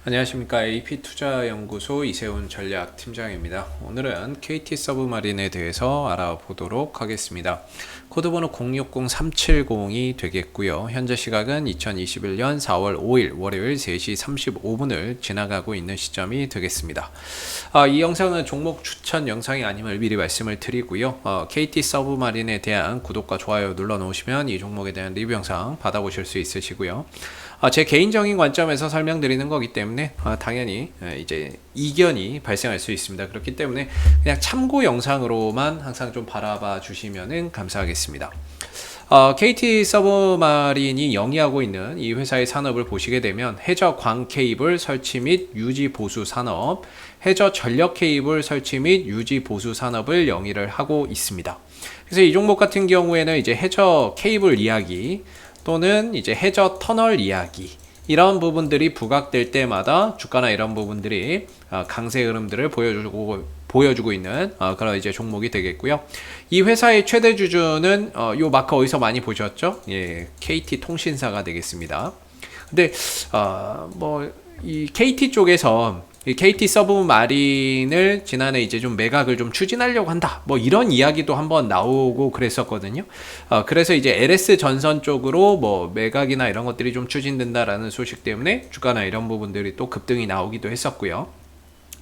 안녕하십니까. AP투자연구소 이세훈 전략팀장입니다. 오늘은 KT 서브마린에 대해서 알아보도록 하겠습니다. 코드번호 060370이 되겠고요. 현재 시각은 2021년 4월 5일 월요일 3시 35분을 지나가고 있는 시점이 되겠습니다. 이 영상은 종목 추천 영상이 아님을 미리 말씀을 드리고요. KT 서브마린에 대한 구독과 좋아요 눌러 놓으시면 이 종목에 대한 리뷰 영상 받아보실 수 있으시고요. 제 개인적인 관점에서 설명드리는 거기 때문에 당연히 이제 이견이 발생할 수 있습니다. 그렇기 때문에 그냥 참고 영상으로만 항상 좀 바라봐 주시면 감사하겠습니다. KT 서브마린이 영위하고 있는 이 회사의 산업을 보시게 되면 해저 광 케이블 설치 및 유지 보수 산업, 해저 전력 케이블 설치 및 유지 보수 산업을 영위를 하고 있습니다. 그래서 이 종목 같은 경우에는 이제 해저 케이블 이야기 또는 이제 해저 터널 이야기 이런 부분들이 부각될 때마다 주가나 이런 부분들이 강세 흐름들을 보여주고 있는 그런 이제 종목이 되겠고요. 이 회사의 최대 주주는 요 마크 어디서 많이 보셨죠? 예, KT 통신사가 되겠습니다. 근데 이 KT 쪽에서 이 KT 서브마린을 지난해 이제 좀 매각을 좀 추진하려고 한다. 뭐 이런 이야기도 한번 나오고 그랬었거든요. 그래서 이제 LS 전선 쪽으로 뭐 매각이나 이런 것들이 좀 추진된다라는 소식 때문에 주가나 이런 부분들이 또 급등이 나오기도 했었고요.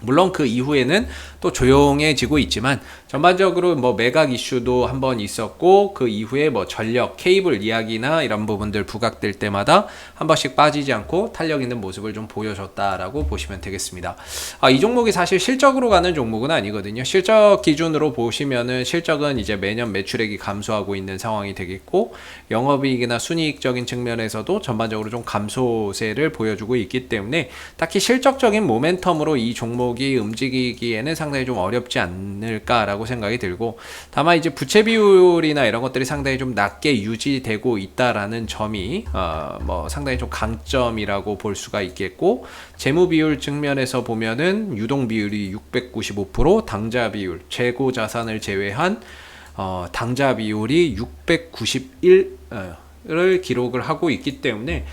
물론 그 이후에는 또 조용해지고 있지만 전반적으로 뭐 매각 이슈도 한번 있었고 그 이후에 뭐 전력 케이블 이야기나 이런 부분들 부각될 때마다 한 번씩 빠지지 않고 탄력 있는 모습을 좀 보여줬다라고 보시면 되겠습니다. 이 종목이 사실 실적으로 가는 종목은 아니거든요. 실적 기준으로 보시면은 실적은 이제 매년 매출액이 감소하고 있는 상황이 되겠고 영업이익이나 순이익적인 측면에서도 전반적으로 좀 감소세를 보여주고 있기 때문에 딱히 실적적인 모멘텀으로 이 종목이 움직이기에는 상당히 좀 어렵지 않을까라고 생각이 들고, 다만 이제 부채 비율이나 이런 것들이 상당히 좀 낮게 유지되고 있다라는 점이 뭐 상당히 좀 강점이라고 볼 수가 있겠고, 재무 비율 측면에서 보면은 유동 비율이 695%, 당좌 비율 재고 자산을 제외한 당좌 비율이 691 를 기록을 하고 있기 때문에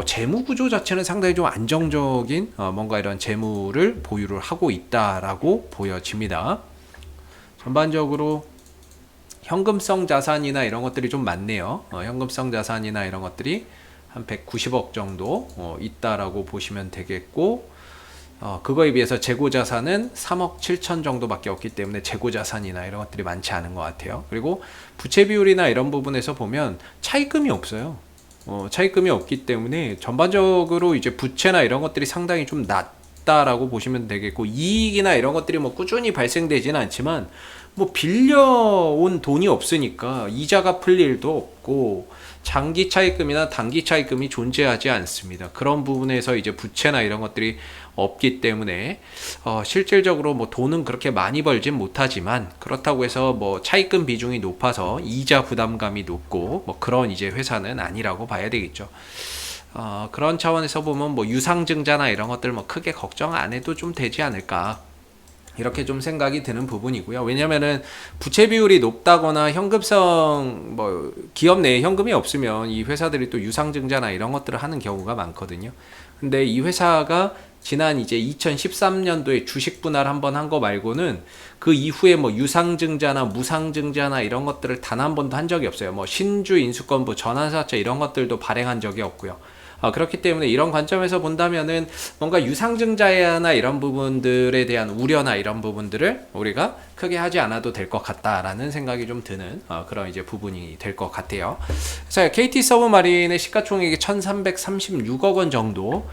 재무 구조 자체는 상당히 좀 안정적인 뭔가 이런 재무를 보유를 하고 있다라고 보여집니다. 전반적으로 현금성 자산이나 이런 것들이 좀 많네요. 현금성 자산이나 이런 것들이 한 190억 정도 있다라고 보시면 되겠고, 그거에 비해서 재고자산은 3억 7천 정도밖에 없기 때문에 재고자산이나 이런 것들이 많지 않은 것 같아요. 그리고 부채 비율이나 이런 부분에서 보면 차입금이 없어요. 차입금이 없기 때문에 전반적으로 이제 부채나 이런 것들이 상당히 좀 낮다라고 보시면 되겠고, 이익이나 이런 것들이 뭐 꾸준히 발생되지는 않지만 뭐 빌려온 돈이 없으니까 이자가 풀릴 일도 없고 장기 차입금이나 단기 차입금이 존재하지 않습니다. 그런 부분에서 이제 부채나 이런 것들이 없기 때문에 실질적으로 뭐 돈은 그렇게 많이 벌진 못하지만, 그렇다고 해서 뭐 차입금 비중이 높아서 이자 부담감이 높고 뭐 그런 이제 회사는 아니라고 봐야 되겠죠. 그런 차원에서 보면 뭐 유상증자나 이런 것들 뭐 크게 걱정 안 해도 좀 되지 않을까, 이렇게 좀 생각이 드는 부분이고요. 왜냐면은 부채 비율이 높다거나 현금성 뭐 기업 내에 현금이 없으면 이 회사들이 또 유상증자나 이런 것들을 하는 경우가 많거든요. 근데 이 회사가 지난 이제 2013년도에 주식 분할 한번 한 거 말고는 그 이후에 뭐 유상증자나 무상증자나 이런 것들을 단 한 번도 한 적이 없어요. 뭐 신주 인수권부 전환사채 이런 것들도 발행한 적이 없고요. 그렇기 때문에 이런 관점에서 본다면은 뭔가 유상증자나 이런 부분들에 대한 우려나 이런 부분들을 우리가 크게 하지 않아도 될 것 같다라는 생각이 좀 드는 그런 이제 부분이 될 것 같아요. 그래서 KT 서브마린의 시가총액이 1,336억 원 정도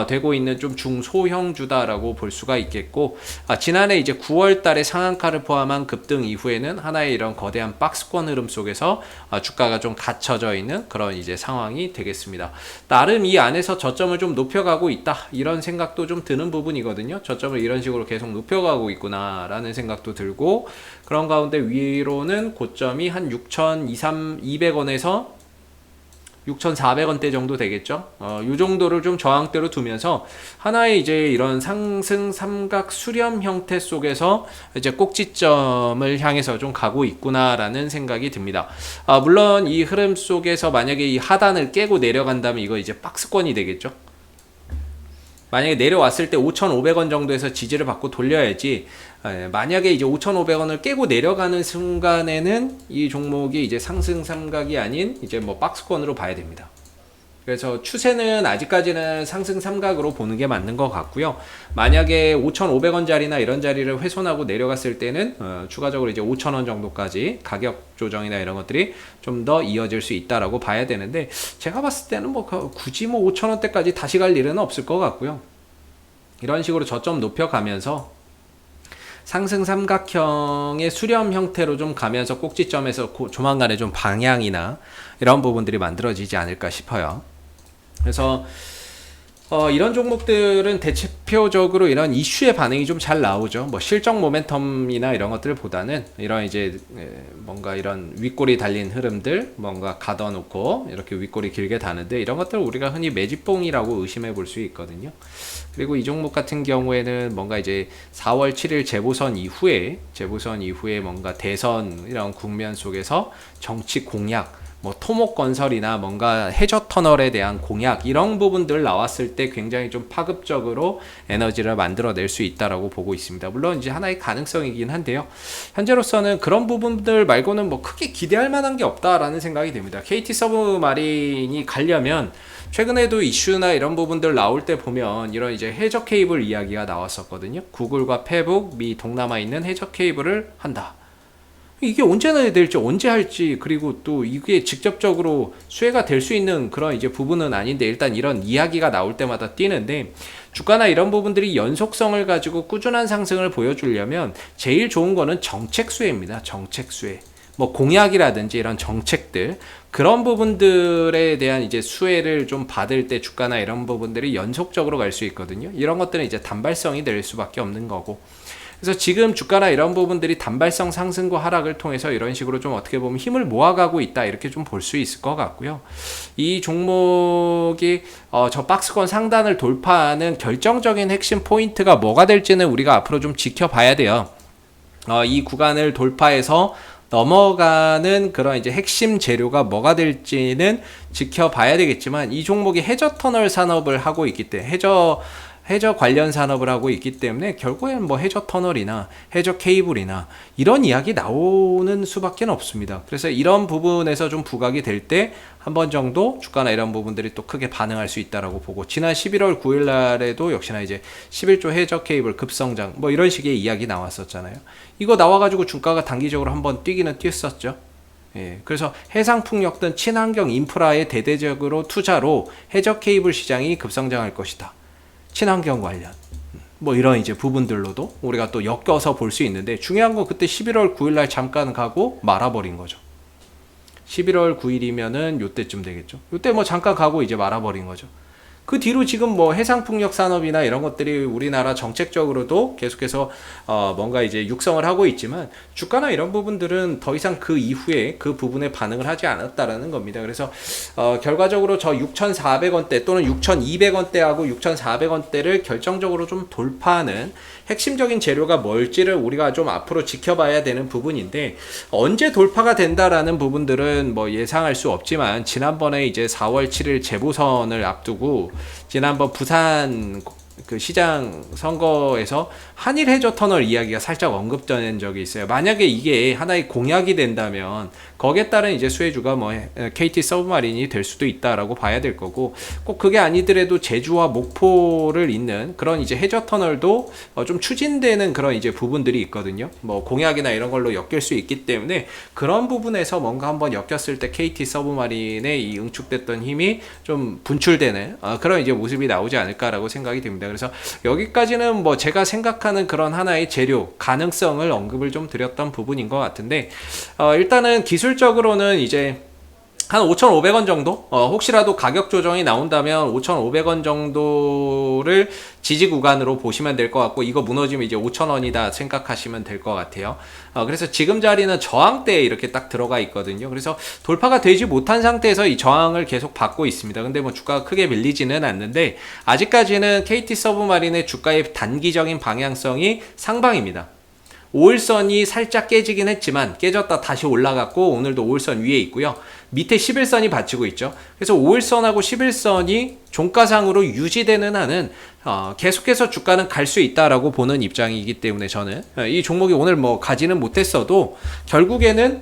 되고 있는 좀 중소형주다라고 볼 수가 있겠고, 지난해 이제 9월 달에 상한가를 포함한 급등 이후에는 하나의 이런 거대한 박스권 흐름 속에서 주가가 좀 갇혀져 있는 그런 이제 상황이 되겠습니다. 나름 이 안에서 저점을 좀 높여가고 있다, 이런 생각도 좀 드는 부분이거든요. 저점을 이런 식으로 계속 높여가고 있구나라는 생각도 들고, 그런 가운데 위로는 고점이 한 6,200원에서 6,400원대 정도 되겠죠. 이 정도를 좀 저항대로 두면서 하나의 이제 이런 상승 삼각 수렴 형태 속에서 이제 꼭지점을 향해서 좀 가고 있구나라는 생각이 듭니다. 물론 이 흐름 속에서 만약에 이 하단을 깨고 내려간다면 이거 이제 박스권이 되겠죠. 만약에 내려왔을 때 5,500원 정도에서 지지를 받고 돌려야지. 만약에 이제 5,500원을 깨고 내려가는 순간에는 이 종목이 이제 상승 삼각이 아닌 이제 뭐 박스권으로 봐야 됩니다. 그래서 추세는 아직까지는 상승 삼각으로 보는 게 맞는 것 같고요. 만약에 5,500원짜리나 이런 자리를 훼손하고 내려갔을 때는 추가적으로 이제 5,000원 정도까지 가격 조정이나 이런 것들이 좀 더 이어질 수 있다라고 봐야 되는데, 제가 봤을 때는 뭐 굳이 뭐 5,000원대까지 다시 갈 일은 없을 것 같고요. 이런 식으로 저점 높여가면서 상승 삼각형의 수렴 형태로 좀 가면서 꼭지점에서 조만간에 좀 방향이나 이런 부분들이 만들어지지 않을까 싶어요. 그래서 이런 종목들은 대체표적으로 이런 이슈의 반응이 좀 잘 나오죠. 뭐 실적 모멘텀이나 이런 것들보다는 이런 이제 뭔가 이런 윗골이 달린 흐름들, 뭔가 가둬놓고 이렇게 윗골이 길게 다는데, 이런 것들을 우리가 흔히 매집봉이라고 의심해 볼 수 있거든요. 그리고 이 종목 같은 경우에는 뭔가 이제 4월 7일 재보선 이후에 뭔가 대선 이런 국면 속에서 정치 공약, 뭐 토목건설이나 뭔가 해저터널에 대한 공약, 이런 부분들 나왔을 때 굉장히 좀 파급적으로 에너지를 만들어낼 수 있다라고 보고 있습니다. 물론 이제 하나의 가능성이긴 한데요. 현재로서는 그런 부분들 말고는 뭐 크게 기대할 만한 게 없다라는 생각이 듭니다. KT 서브마린이 가려면 최근에도 이슈나 이런 부분들 나올 때 보면 이런 이제 해저 케이블 이야기가 나왔었거든요. 구글과 페북, 미 동남아에 있는 해저 케이블을 한다. 이게 언제나 될지, 언제 할지, 그리고 또 이게 직접적으로 수혜가 될 수 있는 그런 이제 부분은 아닌데, 일단 이런 이야기가 나올 때마다 뛰는데, 주가나 이런 부분들이 연속성을 가지고 꾸준한 상승을 보여주려면 제일 좋은 거는 정책 수혜입니다. 정책 수혜. 뭐 공약이라든지 이런 정책들, 그런 부분들에 대한 이제 수혜를 좀 받을 때 주가나 이런 부분들이 연속적으로 갈 수 있거든요. 이런 것들은 이제 단발성이 될 수밖에 없는 거고, 그래서 지금 주가나 이런 부분들이 단발성 상승과 하락을 통해서 이런 식으로 좀 어떻게 보면 힘을 모아가고 있다, 이렇게 좀 볼 수 있을 것 같고요. 이 종목이 저 박스권 상단을 돌파하는 결정적인 핵심 포인트가 뭐가 될지는 우리가 앞으로 좀 지켜봐야 돼요. 이 구간을 돌파해서 넘어가는 그런 이제 핵심 재료가 뭐가 될지는 지켜봐야 되겠지만, 이 종목이 해저 터널 산업을 하고 있기 때문에, 해저 관련 산업을 하고 있기 때문에 결국엔 뭐 해저 터널이나 해저 케이블이나 이런 이야기 나오는 수밖에 없습니다. 그래서 이런 부분에서 좀 부각이 될 때 한 번 정도 주가나 이런 부분들이 또 크게 반응할 수 있다라고 보고, 지난 11월 9일 날에도 역시나 이제 11조 해저 케이블 급성장 뭐 이런 식의 이야기 나왔었잖아요. 이거 나와가지고 주가가 단기적으로 한번 뛰기는 뛰었었죠. 예, 그래서 해상풍력 등 친환경 인프라에 대대적으로 투자로 해저 케이블 시장이 급성장할 것이다. 친환경 관련 뭐 이런 이제 부분들로도 우리가 또 엮여서 볼 수 있는데, 중요한 건 그때 11월 9일날 잠깐 가고 말아버린 거죠. 11월 9일이면은 요때쯤 되겠죠. 요때 뭐 잠깐 가고 이제 말아버린 거죠. 그 뒤로 지금 뭐 해상풍력 산업이나 이런 것들이 우리나라 정책적으로도 계속해서 뭔가 이제 육성을 하고 있지만, 주가나 이런 부분들은 더 이상 그 이후에 그 부분에 반응을 하지 않았다라는 겁니다. 그래서 결과적으로 저 6,400원대 또는 6,200원대하고 6,400원대를 결정적으로 좀 돌파하는 핵심적인 재료가 뭘지를 우리가 좀 앞으로 지켜봐야 되는 부분인데, 언제 돌파가 된다라는 부분들은 뭐 예상할 수 없지만, 지난번에 이제 4월 7일 재보선을 앞두고 지난번 부산 그 시장 선거에서 한일 해저 터널 이야기가 살짝 언급된 적이 있어요. 만약에 이게 하나의 공약이 된다면 거기에 따른 이제 수혜주가 뭐 KT 서브마린이 될 수도 있다라고 봐야 될 거고, 꼭 그게 아니더라도 제주와 목포를 잇는 그런 이제 해저 터널도 좀 추진되는 그런 이제 부분들이 있거든요. 뭐 공약이나 이런 걸로 엮일 수 있기 때문에, 그런 부분에서 뭔가 한번 엮였을 때 KT 서브마린의 이 응축됐던 힘이 좀 분출되는 그런 이제 모습이 나오지 않을까라고 생각이 됩니다. 그래서 여기까지는 뭐 제가 생각하는 그런 하나의 재료 가능성을 언급을 좀 드렸던 부분인 것 같은데, 일단은 기술적으로는 이제 한 5,500원 정도? 혹시라도 가격 조정이 나온다면 5,500원 정도를 지지 구간으로 보시면 될 것 같고, 이거 무너지면 이제 5,000원이다 생각하시면 될 것 같아요. 그래서 지금 자리는 저항대에 이렇게 딱 들어가 있거든요. 그래서 돌파가 되지 못한 상태에서 이 저항을 계속 받고 있습니다. 근데 뭐 주가가 크게 밀리지는 않는데, 아직까지는 KT 서브마린의 주가의 단기적인 방향성이 상방입니다. 5일선이 살짝 깨지긴 했지만 깨졌다 다시 올라갔고, 오늘도 5일선 위에 있고요. 밑에 11선이 받치고 있죠. 그래서 5일선하고 11선이 종가상으로 유지되는 한은 계속해서 주가는 갈 수 있다라고 보는 입장이기 때문에 저는 이 종목이 오늘 뭐 가지는 못했어도 결국에는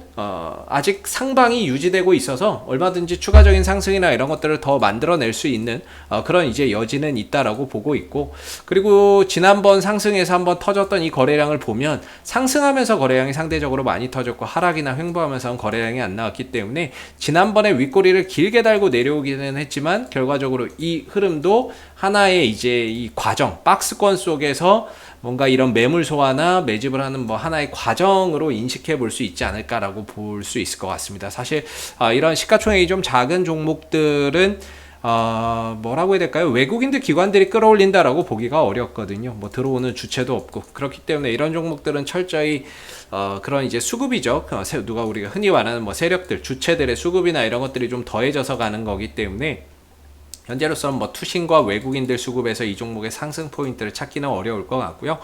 아직 상방이 유지되고 있어서 얼마든지 추가적인 상승이나 이런 것들을 더 만들어낼 수 있는 그런 이제 여지는 있다라고 보고 있고, 그리고 지난번 상승에서 한번 터졌던 이 거래량을 보면 상승하면서 거래량이 상대적으로 많이 터졌고 하락이나 횡보하면서는 거래량이 안 나왔기 때문에 지난번에 윗꼬리를 길게 달고 내려오기는 했지만 결과적으로 이 흐름도 하나의 이제 이 과정, 박스권 속에서 뭔가 이런 매물 소화나 매집을 하는 뭐 하나의 과정으로 인식해 볼 수 있지 않을까라고 볼 수 있을 것 같습니다. 사실 이런 시가총액이 좀 작은 종목들은 뭐라고 해야 될까요? 외국인들 기관들이 끌어올린다라고 보기가 어렵거든요. 뭐 들어오는 주체도 없고 그렇기 때문에 이런 종목들은 철저히 그런 이제 수급이죠. 누가 우리가 흔히 말하는 뭐 세력들, 주체들의 수급이나 이런 것들이 좀 더해져서 가는 거기 때문에 현재로서는 뭐 투신과 외국인들 수급에서 이 종목의 상승 포인트를 찾기는 어려울 것 같고요.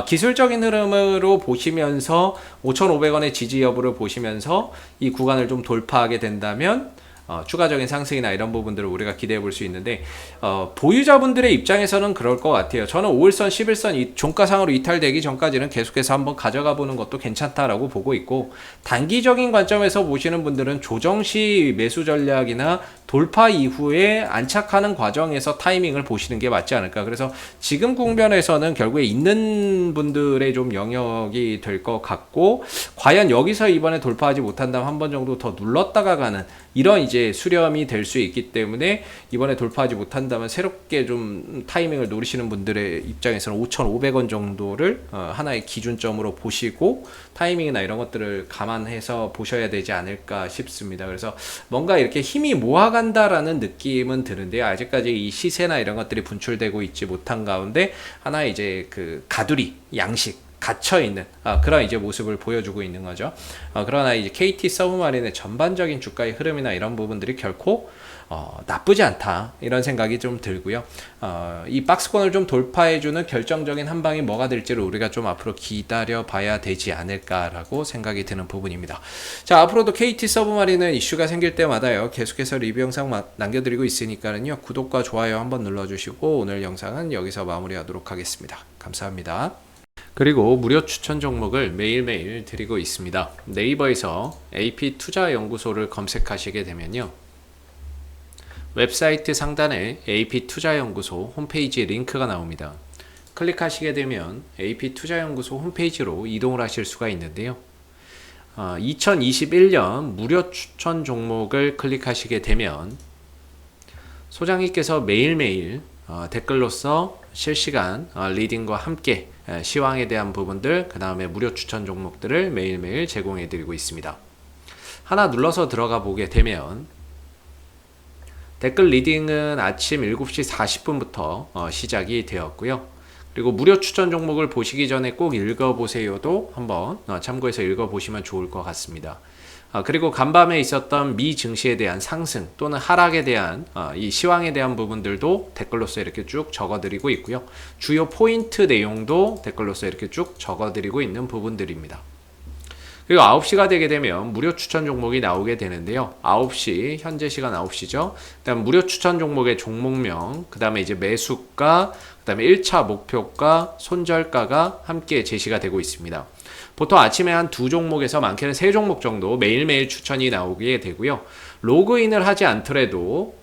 기술적인 흐름으로 보시면서 5,500원의 지지 여부를 보시면서 이 구간을 좀 돌파하게 된다면 추가적인 상승이나 이런 부분들을 우리가 기대해 볼 수 있는데 보유자분들의 입장에서는 그럴 것 같아요. 저는 5일선, 11선 이 종가상으로 이탈되기 전까지는 계속해서 한번 가져가 보는 것도 괜찮다라고 보고 있고, 단기적인 관점에서 보시는 분들은 조정시 매수 전략이나 돌파 이후에 안착하는 과정에서 타이밍을 보시는 게 맞지 않을까. 그래서 지금 국면에서는 결국에 있는 분들의 좀 영역이 될 것 같고, 과연 여기서 이번에 돌파하지 못한다면 한 번 정도 더 눌렀다가 가는 이런 이제 수렴이 될 수 있기 때문에 이번에 돌파하지 못한다면 새롭게 좀 타이밍을 노리시는 분들의 입장에서는 5,500원 정도를 하나의 기준점으로 보시고 타이밍이나 이런 것들을 감안해서 보셔야 되지 않을까 싶습니다. 그래서 뭔가 이렇게 힘이 모아간다라는 느낌은 드는데요. 아직까지 이 시세나 이런 것들이 분출되고 있지 못한 가운데 하나의 이제 그 가두리, 양식 갇혀있는 그런 이제 모습을 보여주고 있는 거죠. 그러나 이제 KT 서브마린의 전반적인 주가의 흐름이나 이런 부분들이 결코 나쁘지 않다 이런 생각이 좀 들고요. 이 박스권을 좀 돌파해주는 결정적인 한 방이 뭐가 될지를 우리가 좀 앞으로 기다려 봐야 되지 않을까라고 생각이 드는 부분입니다. 자, 앞으로도 KT 서브마린은 이슈가 생길 때마다요 계속해서 리뷰 영상 남겨드리고 있으니까는요 구독과 좋아요 한번 눌러주시고 오늘 영상은 여기서 마무리하도록 하겠습니다. 감사합니다. 그리고 무료 추천 종목을 매일매일 드리고 있습니다. 네이버에서 AP투자연구소를 검색하시게 되면요, 웹사이트 상단에 AP투자연구소 홈페이지 링크가 나옵니다. 클릭하시게 되면 AP투자연구소 홈페이지로 이동을 하실 수가 있는데요, 2021년 무료 추천 종목을 클릭하시게 되면 소장님께서 매일매일 댓글로서 실시간 리딩과 함께 시황에 대한 부분들, 그 다음에 무료 추천 종목들을 매일매일 제공해 드리고 있습니다. 하나 눌러서 들어가 보게 되면 댓글 리딩은 아침 7시 40분부터 시작이 되었고요. 그리고 무료 추천 종목을 보시기 전에 꼭 읽어보세요도 한번 참고해서 읽어보시면 좋을 것 같습니다. 그리고 간밤에 있었던 미 증시에 대한 상승 또는 하락에 대한 이 시황에 대한 부분들도 댓글로서 이렇게 쭉 적어드리고 있고요. 주요 포인트 내용도 댓글로서 이렇게 쭉 적어드리고 있는 부분들입니다. 그리고 9시가 되게 되면 무료 추천 종목이 나오게 되는데요. 9시, 현재 시간 9시죠. 그 다음 무료 추천 종목의 종목명, 그 다음에 이제 매수가, 그 다음에 1차 목표가, 손절가가 함께 제시가 되고 있습니다. 보통 아침에 한 2종목에서 많게는 3종목 정도 매일매일 추천이 나오게 되고요. 로그인을 하지 않더라도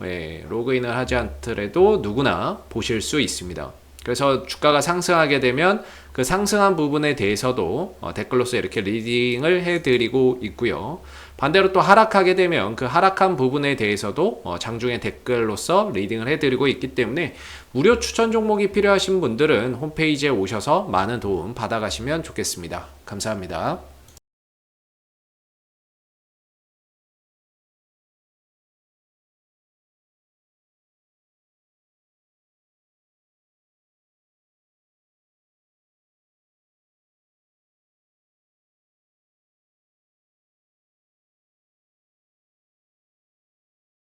누구나 보실 수 있습니다. 그래서 주가가 상승하게 되면 그 상승한 부분에 대해서도 댓글로서 이렇게 리딩을 해드리고 있고요. 반대로 또 하락하게 되면 그 하락한 부분에 대해서도 장중에 댓글로서 리딩을 해드리고 있기 때문에 무료 추천 종목이 필요하신 분들은 홈페이지에 오셔서 많은 도움 받아가시면 좋겠습니다. 감사합니다.